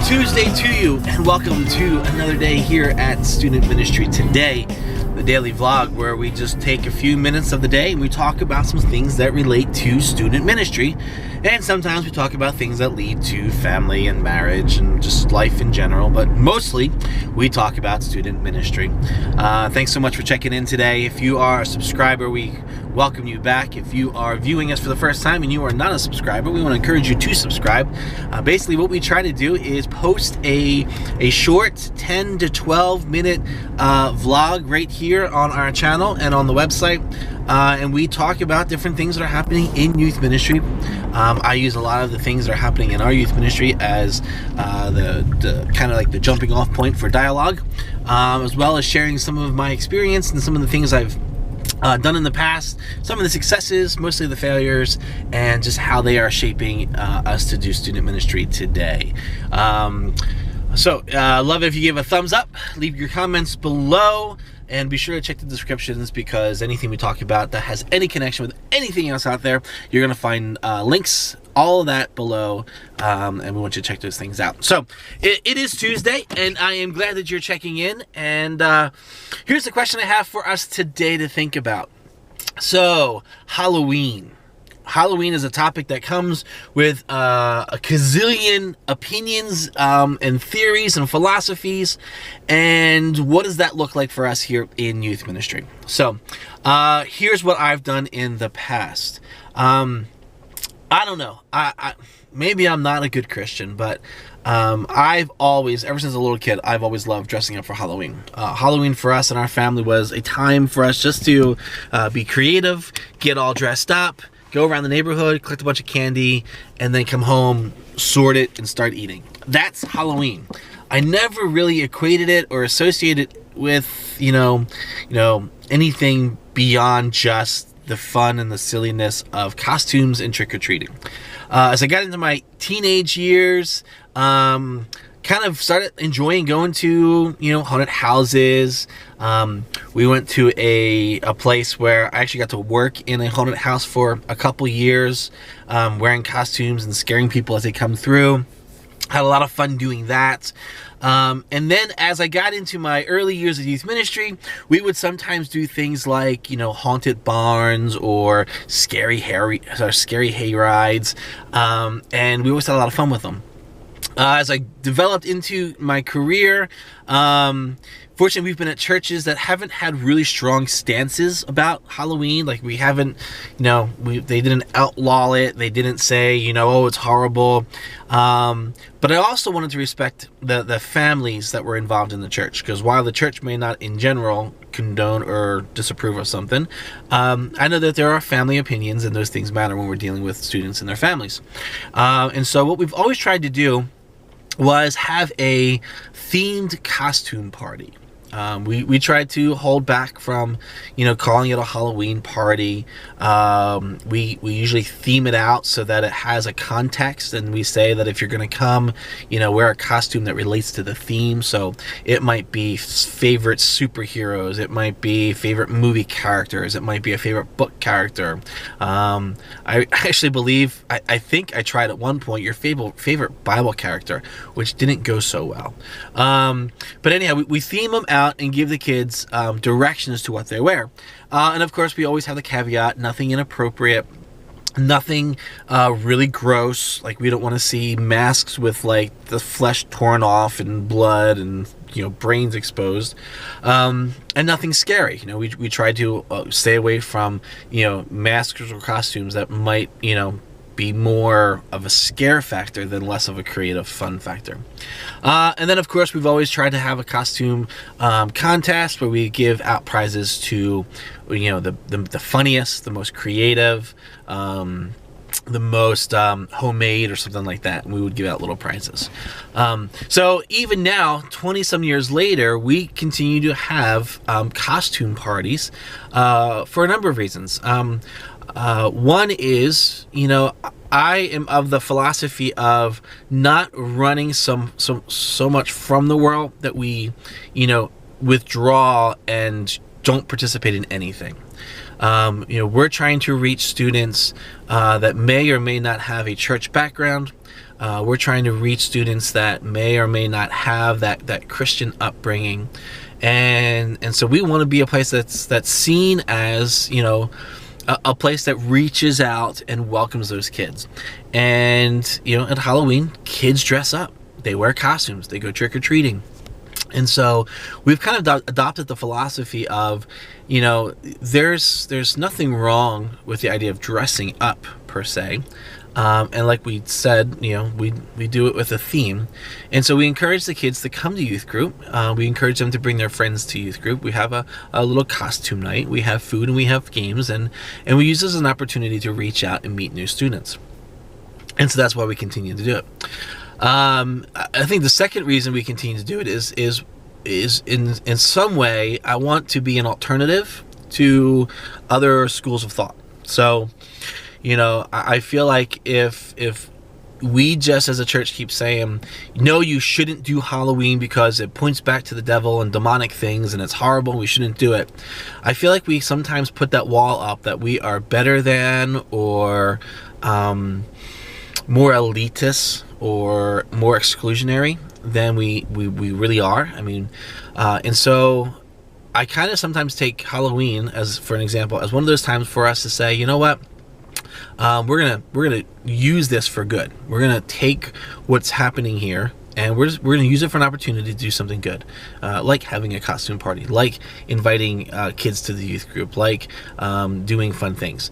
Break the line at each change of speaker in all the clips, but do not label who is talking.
Tuesday to you, and welcome to another day here at Student Ministry Today, the daily vlog where we just take a few minutes of the day and we talk about some things that relate to student ministry, and sometimes we talk about things that lead to family and marriage and just life in general, but mostly we talk about student ministry. Thanks so much for checking in today. If you are a subscriber, we welcome you back. If you are viewing us for the first time and you are not a subscriber, we want to encourage you to subscribe. Basically what we try to do is post a short 10 to 12 minute vlog right here on our channel and on the website, and we talk about different things that are happening in youth ministry. I use a lot of the things that are happening in our youth ministry as the kind of like the jumping off point for dialogue, as well as sharing some of my experience and some of the things I've done in the past, some of the successes, mostly the failures, and just how they are shaping us to do student ministry today. So love it if you give a thumbs up, leave your comments below, and be sure to check the descriptions, because anything we talk about that has any connection with anything else out there, you're going to find links, all of that below, and we want you to check those things out. So it is Tuesday, and I am glad that you're checking in, and here's the question I have for us today to think about. So Halloween is a topic that comes with a gazillion opinions and theories and philosophies, and what does that look like for us here in youth ministry? So here's what I've done in the past. I don't know, maybe I'm not a good Christian, but I've always, ever since a little kid, I've always loved dressing up for Halloween. Halloween for us and our family was a time for us just to be creative, get all dressed up, go around the neighborhood, collect a bunch of candy, and then come home, sort it, and start eating. That's Halloween. I never really equated it or associated it with, you know, anything beyond just the fun and the silliness of costumes and trick-or-treating. As I got into my teenage years, kind of started enjoying going to, haunted houses. We went to a place where I actually got to work in a haunted house for a couple years, wearing costumes and scaring people as they come through. Had a lot of fun doing that. And then as I got into my early years of youth ministry, we would sometimes do things like, haunted barns or scary hay rides. And we always had a lot of fun with them. As I developed into my career, fortunately, we've been at churches that haven't had really strong stances about Halloween. Like, we haven't, they didn't outlaw it. They didn't say, oh, it's horrible. But I also wanted to respect the families that were involved in the church, because while the church may not in general condone or disapprove of something, I know that there are family opinions, and those things matter when we're dealing with students and their families. And so what we've always tried to do was have a themed costume party. We tried to hold back from, calling it a Halloween party. We usually theme it out so that it has a context, and we say that if you're going to come, wear a costume that relates to the theme. So it might be favorite superheroes, it might be favorite movie characters, it might be a favorite book character. I actually believe, I think I tried at one point your favorite Bible character, which didn't go so well. But anyhow, we theme them out and give the kids directions to what they wear. And of course, we always have the caveat: nothing inappropriate, nothing really gross. Like, we don't want to see masks with like the flesh torn off and blood and brains exposed, and nothing scary. We try to stay away from masks or costumes that might be more of a scare factor than less of a creative fun factor. And then of course we've always tried to have a costume contest where we give out prizes to the funniest, the most creative, the most homemade or something like that, and we would give out little prizes. So even now, 20 some years later, we continue to have costume parties for a number of reasons. One is, I am of the philosophy of not running so much from the world that we, withdraw and don't participate in anything. We're trying to reach students that may or may not have a church background. We're trying to reach students that may or may not have that Christian upbringing, and so we want to be a place that's seen as, a place that reaches out and welcomes those kids. And at Halloween, kids dress up, they wear costumes, they go trick-or-treating. And so we've kind of adopted the philosophy of, there's nothing wrong with the idea of dressing up per se. And like we said, we do it with a theme. And so we encourage the kids to come to youth group. We encourage them to bring their friends to youth group. We have a little costume night. We have food and we have games. And we use this as an opportunity to reach out and meet new students. And so that's why we continue to do it. I think the second reason we continue to do it is in some way, I want to be an alternative to other schools of thought. So, I feel like if we just as a church keep saying, no, you shouldn't do Halloween because it points back to the devil and demonic things and it's horrible, we shouldn't do it, I feel like we sometimes put that wall up that we are better than, or more elitist or more exclusionary than we really are. And so I kind of sometimes take Halloween, as for an example, as one of those times for us to say, you know what, we're gonna use this for good. We're gonna take what's happening here, and we're gonna use it for an opportunity to do something good, like having a costume party, like inviting kids to the youth group, like doing fun things.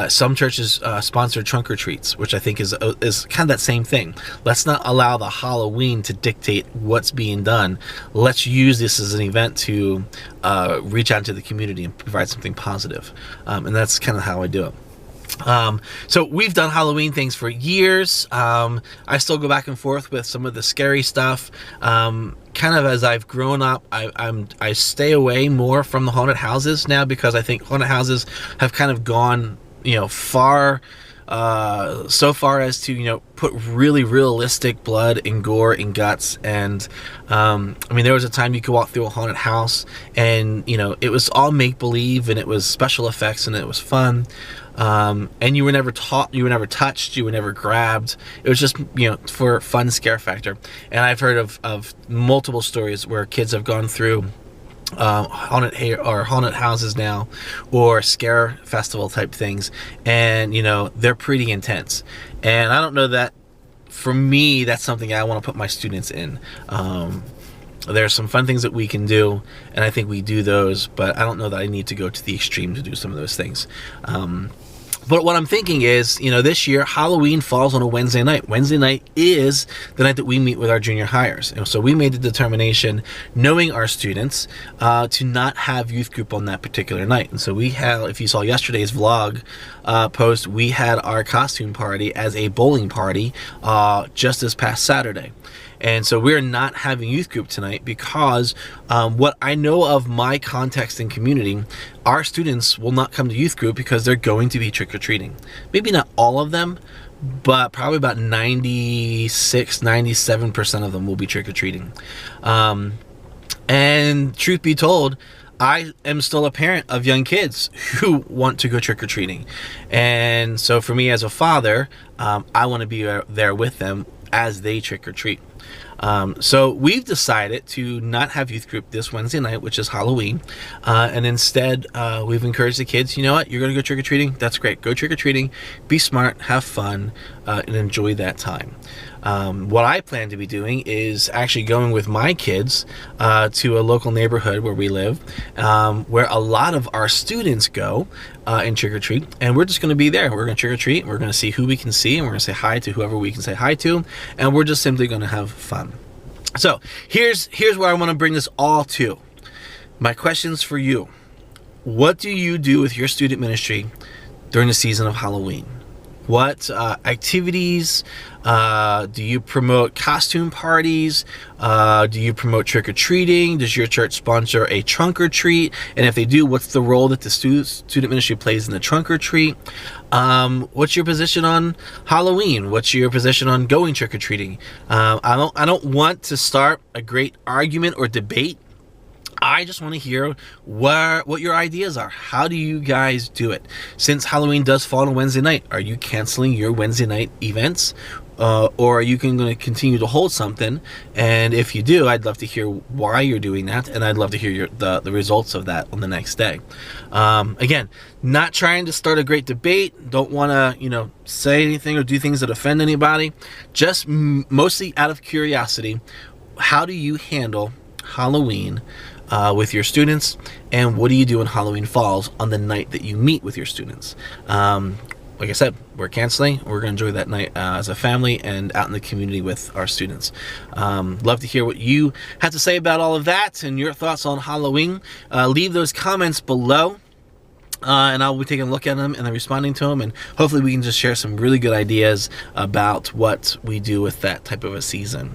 Some churches sponsor trunk or treats, which I think is kind of that same thing. Let's not allow the Halloween to dictate what's being done. Let's use this as an event to reach out to the community and provide something positive, and that's kind of how I do it. So we've done Halloween things for years. I still go back and forth with some of the scary stuff. Kind of as I've grown up, I stay away more from the haunted houses now, because I think haunted houses have kind of gone, far, so far as to, put really realistic blood and gore and guts. And there was a time you could walk through a haunted house and, it was all make-believe and it was special effects and it was fun. And you were never taught, you were never touched, you were never grabbed. It was just, for fun scare factor. And I've heard of multiple stories where kids have gone through haunted houses now, or scare festival type things, and they're pretty intense. And I don't know that, for me, that's something I want to put my students in. There's some fun things that we can do, and I think we do those, but I don't know that I need to go to the extreme to do some of those things. But what I'm thinking is, this year, Halloween falls on a Wednesday night. Wednesday night is the night that we meet with our junior hires. And so we made the determination, knowing our students, to not have youth group on that particular night. And so we had, if you saw yesterday's vlog post, we had our costume party as a bowling party just this past Saturday. And so we're not having youth group tonight because what I know of my context and community, our students will not come to youth group because they're going to be trick-or-treating. Maybe not all of them, but probably about 97% of them will be trick-or-treating. And truth be told, I am still a parent of young kids who want to go trick-or-treating. And so for me as a father, I want to be there with them as they trick-or-treat. So we've decided to not have youth group this Wednesday night, which is Halloween, and instead we've encouraged the kids, you know what, you're going to go trick-or-treating? That's great. Go trick-or-treating, be smart, have fun, and enjoy that time. What I plan to be doing is actually going with my kids to a local neighborhood where we live, where a lot of our students go and trick-or-treat, and we're just going to be there. We're going to trick-or-treat, we're going to see who we can see, and we're going to say hi to whoever we can say hi to, and we're just simply going to have fun. So here's where I want to bring this all to. My questions for you. What do you do with your student ministry during the season of Halloween? What activities do you promote? Costume parties? Do you promote trick-or-treating? Does your church sponsor a trunk or treat? And if they do, what's the role that the student ministry plays in the trunk or treat? What's your position on Halloween? What's your position on going trick-or-treating? I don't want to start a great argument or debate. I just want to hear what your ideas are. How do you guys do it? Since Halloween does fall on a Wednesday night, are you canceling your Wednesday night events? Or are you going to continue to hold something? And if you do, I'd love to hear why you're doing that, and I'd love to hear the results of that on the next day. Again, not trying to start a great debate. Don't want to, say anything or do things that offend anybody. Just mostly out of curiosity. How do you handle Halloween with your students, and what do you do when Halloween falls on the night that you meet with your students? Like I said, we're canceling. We're going to enjoy that night as a family and out in the community with our students. Love to hear what you have to say about all of that and your thoughts on Halloween. Leave those comments below. And I'll be taking a look at them and then responding to them, and hopefully we can just share some really good ideas about what we do with that type of a season.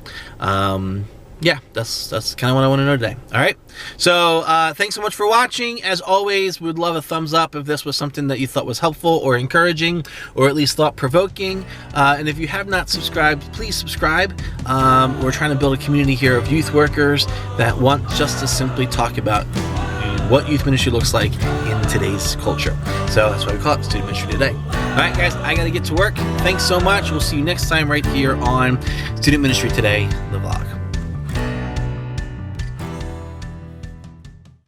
Yeah, that's kind of what I want to know today. All right, so thanks so much for watching. As always, we would love a thumbs up if this was something that you thought was helpful or encouraging, or at least thought-provoking. And if you have not subscribed, please subscribe. We're trying to build a community here of youth workers that want just to simply talk about what youth ministry looks like in today's culture. So that's why we call it Student Ministry Today. All right, guys, I got to get to work. Thanks so much. We'll see you next time right here on Student Ministry Today, the vlog.